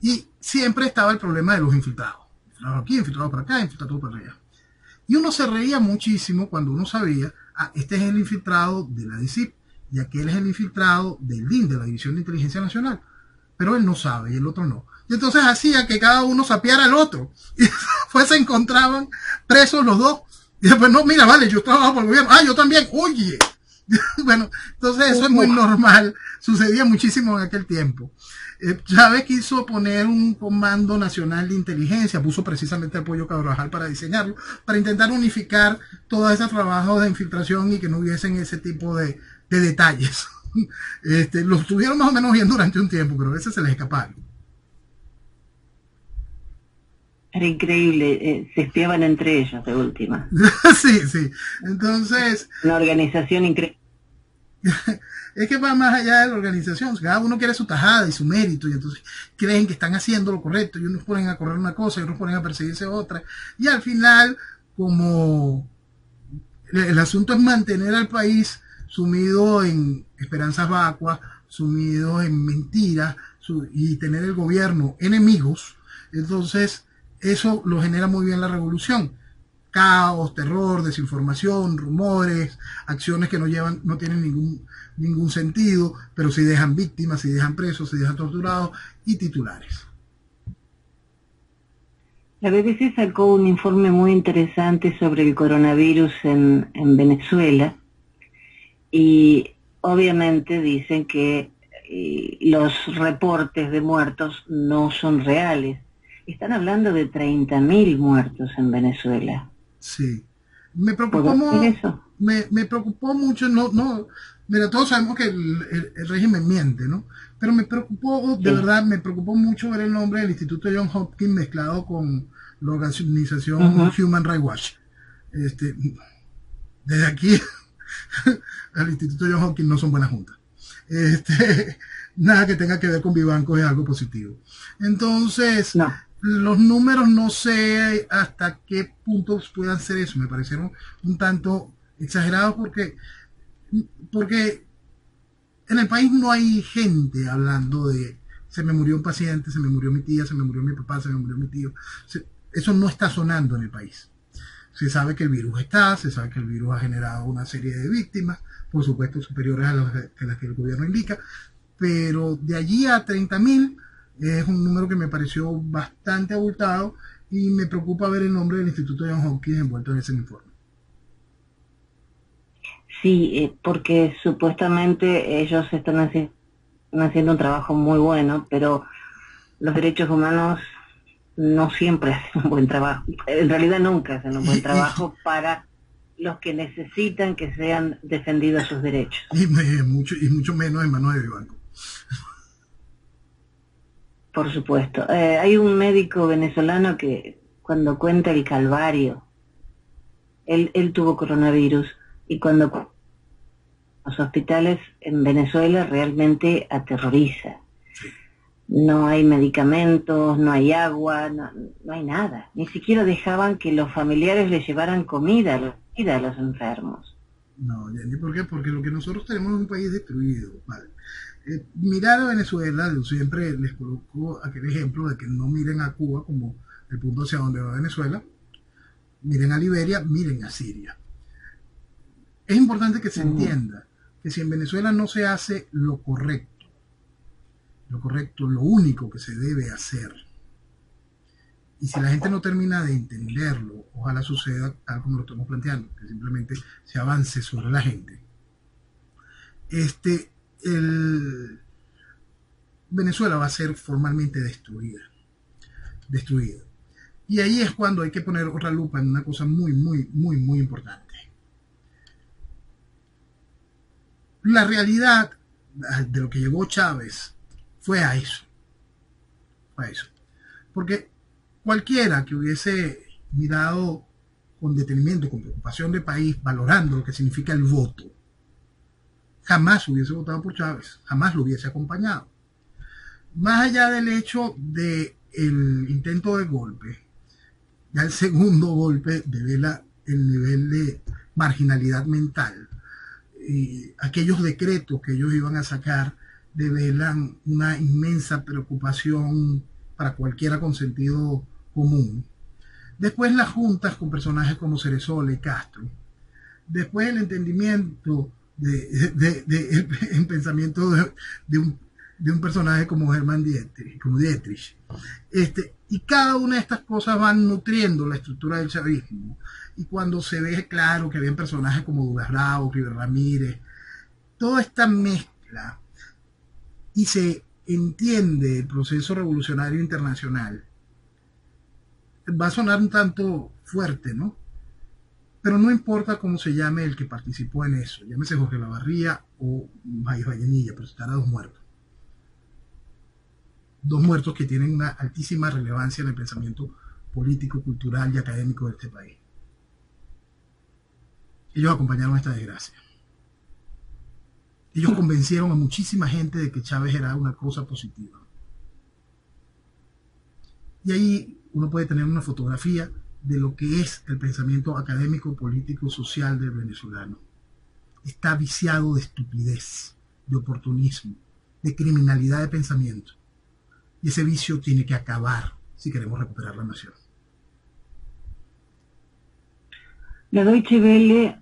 S2: Y siempre estaba el problema de los infiltrados. Infiltrados aquí, infiltrados para acá, infiltrados para allá. Y uno se reía muchísimo cuando uno sabía, este es el infiltrado de la DICIP y aquel es el infiltrado del DIN, de la División de Inteligencia Nacional. Pero él no sabe y el otro no. Y entonces hacía que cada uno sapeara al otro. Y después se encontraban presos los dos. Y después, no, mira, vale, yo trabajo por el gobierno. Ah, yo también, oye. Bueno, entonces eso es muy normal. Sucedía muchísimo en aquel tiempo. Chávez quiso poner un comando nacional de inteligencia, puso precisamente a Pollo Carvajal para diseñarlo, para intentar unificar todos esos trabajos de infiltración y que no hubiesen ese tipo de detalles. Los estuvieron más o menos bien durante un tiempo, pero a veces se les escaparon.
S1: Era increíble, se espiaban entre ellos de última.
S2: Sí, sí. Entonces,
S1: una organización increíble.
S2: Es que va más allá de la organización. Cada uno quiere su tajada y su mérito, y entonces creen que están haciendo lo correcto, y unos ponen a correr una cosa y otros ponen a perseguirse otra. Y al final, como el asunto es mantener al país sumido en esperanzas vacuas, sumido en mentiras, y tener el gobierno enemigos, entonces eso lo genera muy bien la revolución. Caos, terror, desinformación, rumores, acciones que no tienen ningún sentido, pero sí dejan víctimas, sí dejan presos, sí dejan torturados y titulares.
S1: La BBC sacó un informe muy interesante sobre el coronavirus en Venezuela y obviamente dicen que los reportes de muertos no son reales. Están hablando de 30.000 muertos en Venezuela.
S2: Sí. Me preocupó mucho, mira, todos sabemos que el régimen miente, ¿no? Pero me preocupó, de verdad, me preocupó mucho ver el nombre del Instituto John Hopkins mezclado con la organización Human Rights Watch. Desde aquí, al Instituto John Hopkins no son buenas juntas. Nada que tenga que ver con Vivanco es algo positivo. Entonces, Los números no sé hasta qué puntos puedan ser eso, me parecieron un tanto exagerados porque en el país no hay gente hablando de se me murió un paciente, se me murió mi tía, se me murió mi papá, se me murió mi tío. Eso no está sonando en el país. Se sabe que el virus está, se sabe que el virus ha generado una serie de víctimas, por supuesto superiores a las que el gobierno indica, pero de allí a 30.000 es un número que me pareció bastante abultado y me preocupa ver el nombre del Instituto Johns Hopkins envuelto en ese informe.
S1: Sí, porque supuestamente ellos están haciendo un trabajo muy bueno, pero los derechos humanos no siempre hacen un buen trabajo. En realidad nunca hacen un buen trabajo para los que necesitan que sean defendidos sus derechos.
S2: Y mucho menos en manos de banco.
S1: Por supuesto. Hay un médico venezolano que cuando cuenta el calvario, él tuvo coronavirus y cuando los hospitales en Venezuela realmente aterroriza. No hay medicamentos, no hay agua, no hay nada. Ni siquiera dejaban que los familiares les llevaran comida a los enfermos.
S2: No, Jenny, ¿por qué? Porque lo que nosotros tenemos es un país destruido. Vale. Mirar a Venezuela, yo siempre les coloco aquel ejemplo de que no miren a Cuba como el punto hacia donde va Venezuela, miren a Liberia, miren a Siria. Es importante que se entienda que si en Venezuela no se hace lo correcto, lo único que se debe hacer, y si la gente no termina de entenderlo, ojalá suceda tal como lo estamos planteando, que simplemente se avance sobre la gente. Venezuela va a ser formalmente destruida. Y ahí es cuando hay que poner otra lupa en una cosa muy, muy, muy, muy importante. La realidad de lo que llegó Chávez fue a eso. Porque cualquiera que hubiese mirado con detenimiento, con preocupación de país, valorando lo que significa el voto, jamás hubiese votado por Chávez, jamás lo hubiese acompañado. Más allá del hecho del intento de golpe, ya el segundo golpe devela el nivel de marginalidad mental. Aquellos decretos que ellos iban a sacar develan una inmensa preocupación para cualquiera con sentido común. Después las juntas con personajes como Cerezola y Castro. Después el entendimiento el pensamiento de un personaje como Germán Dietrich. Y cada una de estas cosas van nutriendo la estructura del chavismo. Y cuando se ve claro que habían personajes como Douglas Bravo, River Ramírez, toda esta mezcla y se entiende el proceso revolucionario internacional, va a sonar un tanto fuerte, ¿no? Pero no importa cómo se llame el que participó en eso, llámese Jorge Lavarría o Maíz Vallenilla, pero estará dos muertos. Dos muertos que tienen una altísima relevancia en el pensamiento político, cultural y académico de este país. Ellos acompañaron esta desgracia. Ellos convencieron a muchísima gente de que Chávez era una cosa positiva. Y ahí uno puede tener una fotografía de lo que es el pensamiento académico, político, social del venezolano. Está viciado de estupidez, de oportunismo, de criminalidad de pensamiento. Y ese vicio tiene que acabar si queremos recuperar la nación.
S1: La Deutsche Welle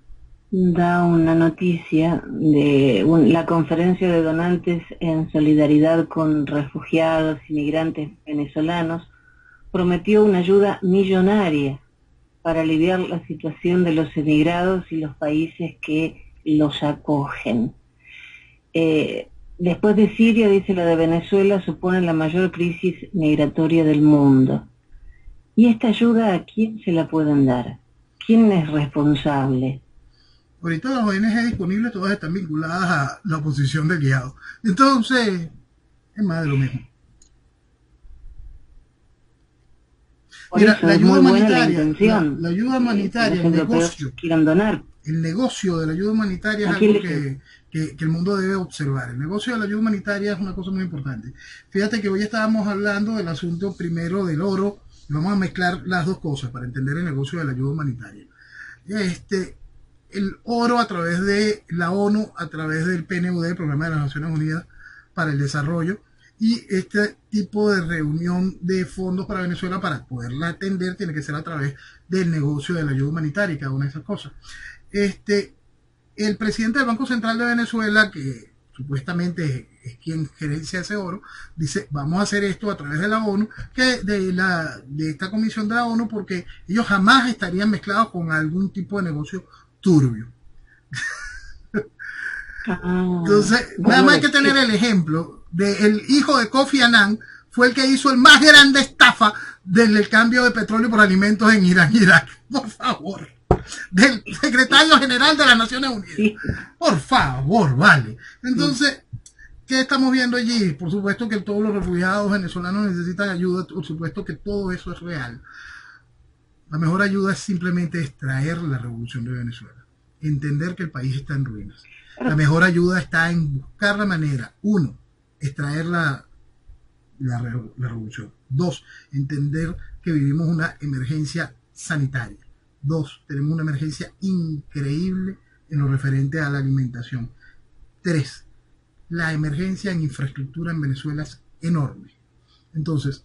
S1: da una noticia de la conferencia de donantes en solidaridad con refugiados y migrantes venezolanos. Prometió una ayuda millonaria para aliviar la situación de los emigrados y los países que los acogen. Después de Siria, dice, la de Venezuela supone la mayor crisis migratoria del mundo. ¿Y esta ayuda a quién se la pueden dar? ¿Quién es responsable?
S2: Ahorita las ONG disponibles todas están vinculadas a la oposición del guiado. Entonces, es más de lo mismo. Mira, la ayuda humanitaria, el negocio,
S1: quieran donar.
S2: el negocio de la ayuda humanitaria es algo que el mundo debe observar. El negocio de la ayuda humanitaria es una cosa muy importante. Fíjate que hoy estábamos hablando del asunto primero del oro, y vamos a mezclar las dos cosas para entender el negocio de la ayuda humanitaria. El oro a través de la ONU, a través del PNUD, el Programa de las Naciones Unidas para el Desarrollo, y este tipo de reunión de fondos para Venezuela, para poderla atender, tiene que ser a través del negocio de la ayuda humanitaria y cada una de esas cosas. El presidente del Banco Central de Venezuela, que supuestamente es quien gerencia ese oro, dice, vamos a hacer esto a través de la ONU, que de esta comisión de la ONU, porque ellos jamás estarían mezclados con algún tipo de negocio turbio. Entonces, nada más hay que tener el ejemplo del hijo de Kofi Annan, fue el que hizo el más grande estafa del cambio de petróleo por alimentos en Irán y Irak. Por favor. Del secretario general de las Naciones Unidas. Sí. Por favor, vale. Entonces, ¿qué estamos viendo allí? Por supuesto que todos los refugiados venezolanos necesitan ayuda, por supuesto que todo eso es real. La mejor ayuda es simplemente extraer la revolución de Venezuela. Entender que el país está en ruinas. La mejor ayuda está en buscar la manera, uno, extraer la revolución. Dos, entender que vivimos una emergencia sanitaria. Dos, tenemos una emergencia increíble en lo referente a la alimentación. Tres, la emergencia en infraestructura en Venezuela es enorme. Entonces,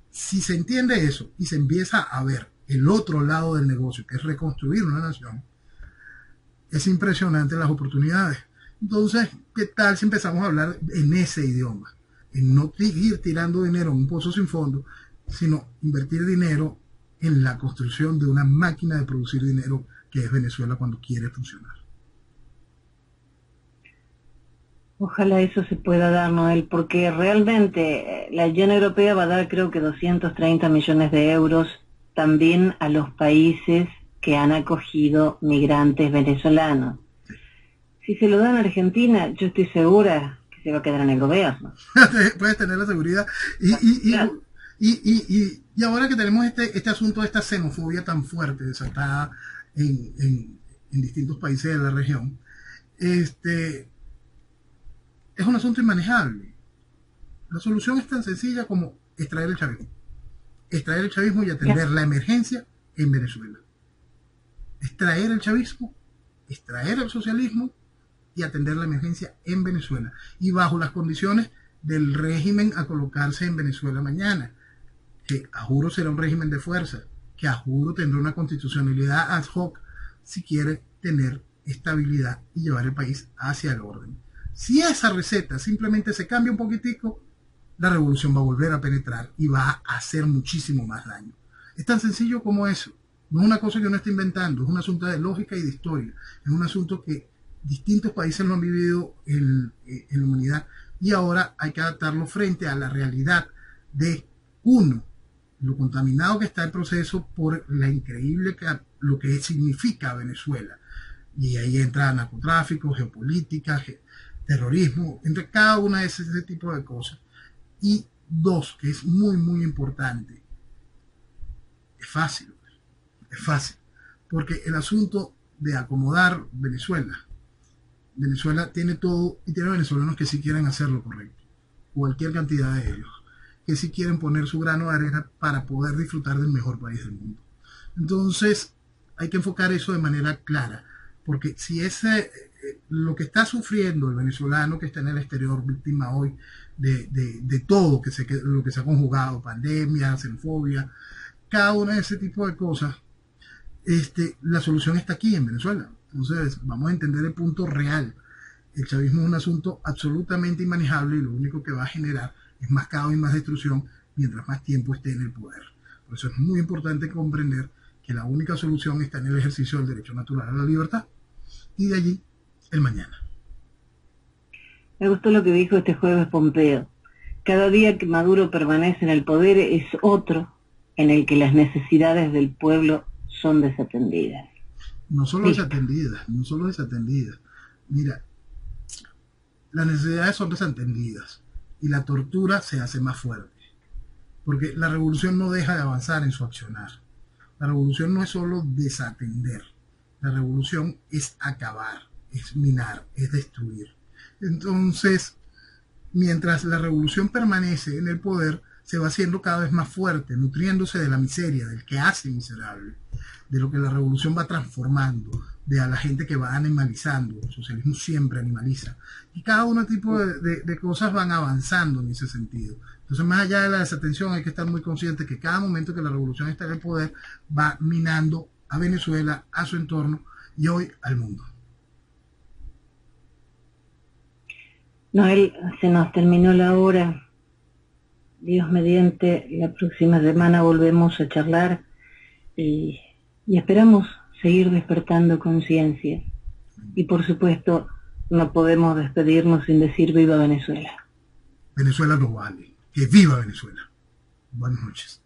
S2: si se entiende eso y se empieza a ver el otro lado del negocio, que es reconstruir una nación, es impresionante las oportunidades. Entonces, ¿qué tal si empezamos a hablar en ese idioma? En no ir tirando dinero en un pozo sin fondo, sino invertir dinero en la construcción de una máquina de producir dinero que es Venezuela cuando quiere funcionar.
S1: Ojalá eso se pueda dar, Noel, porque realmente la Unión Europea va a dar creo que 230 millones de euros también a los países que han acogido migrantes venezolanos. Si se lo dan a Argentina, yo estoy segura que se va a quedar en el gobierno.
S2: Puedes tener la seguridad.
S1: Claro.
S2: Y ahora que tenemos este asunto de esta xenofobia tan fuerte desatada en distintos países de la región, es un asunto inmanejable. La solución es tan sencilla como extraer el chavismo. Extraer el chavismo y atender la emergencia en Venezuela. Extraer el chavismo, extraer el socialismo y atender la emergencia en Venezuela. Y bajo las condiciones del régimen a colocarse en Venezuela mañana, que a juro será un régimen de fuerza, que a juro tendrá una constitucionalidad ad hoc si quiere tener estabilidad y llevar el país hacia el orden. Si esa receta simplemente se cambia un poquitico, la revolución va a volver a penetrar y va a hacer muchísimo más daño. Es tan sencillo como eso. No es una cosa que uno está inventando, es un asunto de lógica y de historia. Es un asunto que distintos países lo han vivido en la humanidad y ahora hay que adaptarlo frente a la realidad de, uno, lo contaminado que está el proceso por la increíble lo que significa Venezuela. Y ahí entra narcotráfico, geopolítica, terrorismo, entre cada una de ese tipo de cosas. Y dos, que es muy, muy importante, es fácil, porque el asunto de acomodar Venezuela tiene todo y tiene venezolanos que sí quieren hacer lo correcto, cualquier cantidad de ellos, que sí quieren poner su grano de arena para poder disfrutar del mejor país del mundo. Entonces hay que enfocar eso de manera clara, porque si lo que está sufriendo el venezolano que está en el exterior, víctima hoy de todo lo que se ha conjugado, pandemia, xenofobia, cada una de ese tipo de cosas, la solución está aquí en Venezuela. Entonces vamos a entender el punto real. El chavismo es un asunto absolutamente inmanejable y lo único que va a generar es más caos y más destrucción mientras más tiempo esté en el poder. Por eso es muy importante comprender que la única solución está en el ejercicio del derecho natural a la libertad y de allí el mañana.
S1: Me gustó lo que dijo este jueves Pompeo. Cada día que Maduro permanece en el poder es otro en el que las necesidades del pueblo son desatendidas.
S2: No solo desatendidas. Mira, las necesidades son desatendidas y la tortura se hace más fuerte. Porque la revolución no deja de avanzar en su accionar. La revolución no es solo desatender, La revolución es acabar, es minar, es destruir. Entonces, mientras la revolución permanece en el poder, se va haciendo cada vez más fuerte, nutriéndose de la miseria, del que hace miserable, de lo que la revolución va transformando, de a la gente que va animalizando. El socialismo siempre animaliza. Y cada uno tipo de cosas van avanzando en ese sentido. Entonces, más allá de la desatención, hay que estar muy consciente que cada momento que la revolución está en el poder, va minando a Venezuela, a su entorno y hoy al mundo.
S1: Noel, se nos terminó la hora. Dios mediante, la próxima semana volvemos a charlar y esperamos seguir despertando conciencia. Y por supuesto, no podemos despedirnos sin decir viva Venezuela.
S2: Venezuela no vale. Que viva Venezuela. Buenas noches.